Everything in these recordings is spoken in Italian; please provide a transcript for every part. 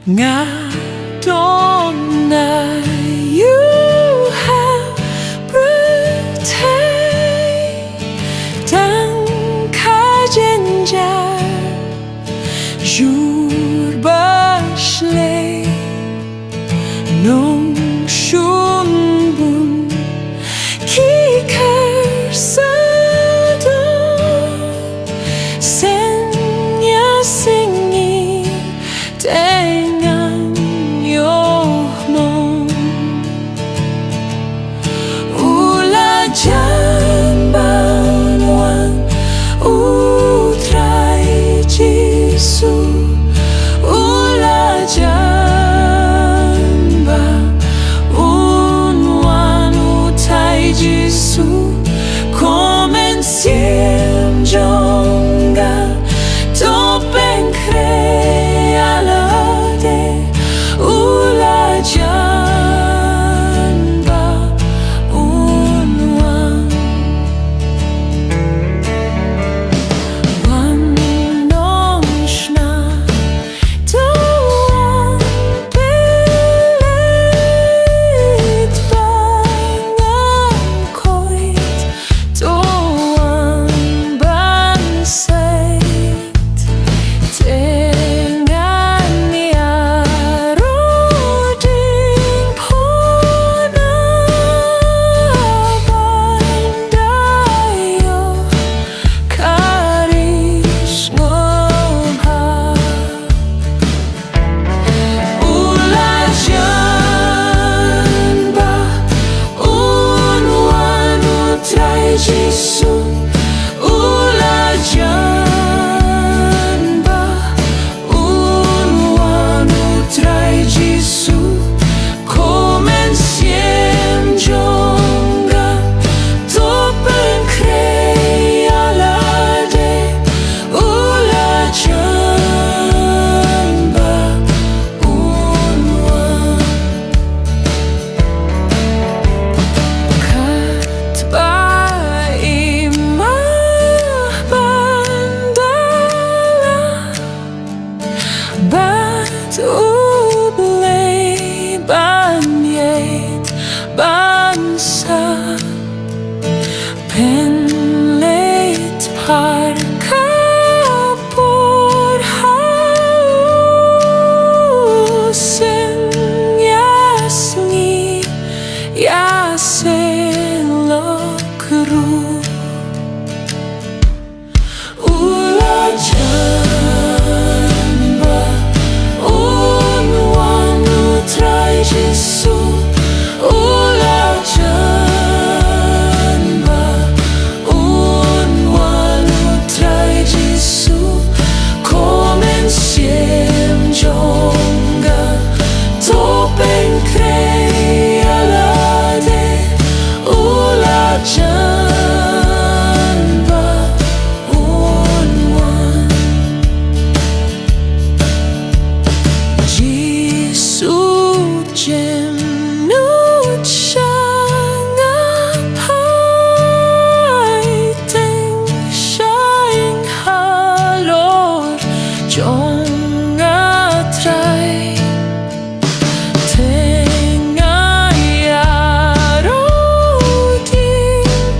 Adonai, you have brutay dan kajenjar jur bashley nong shunbun kikar sadon senya singi dengan yohmon ulajan banwan U Trai Jisu ulajan banwan U Trai Jisu mynsiem jong topen khreh alade ulajan banwan nong shna doan belet bangan koit doan banseit dengan yaroding pona bandayo karis ngomha ulajan banwan U Trai Jisu ulajan banwan U Trai Jisu mynsiem jong topen khreh alade ulajan banwan pynkynmaw bandala bat U Blei jingeit bansa penlet par kapor hausen yasni yasen lokru ulajan banwan U Trai Jisu ulajan banwan U Trai Jisu mynsiem jong topen khreh alade ulajan banwan Jisu jemnut shangap hapdeng shang halor jong trai dengan yaroding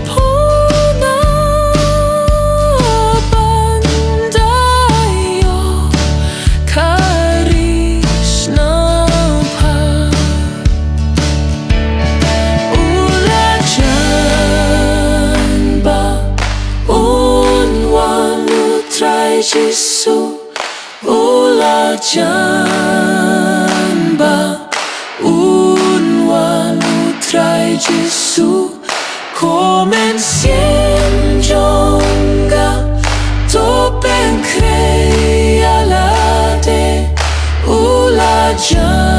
pona bandayo karis ngomha ulajan banwan U Trai Jisu ulajan banwan U Trai Jisu mynsiem jong topen khreh alade ulajan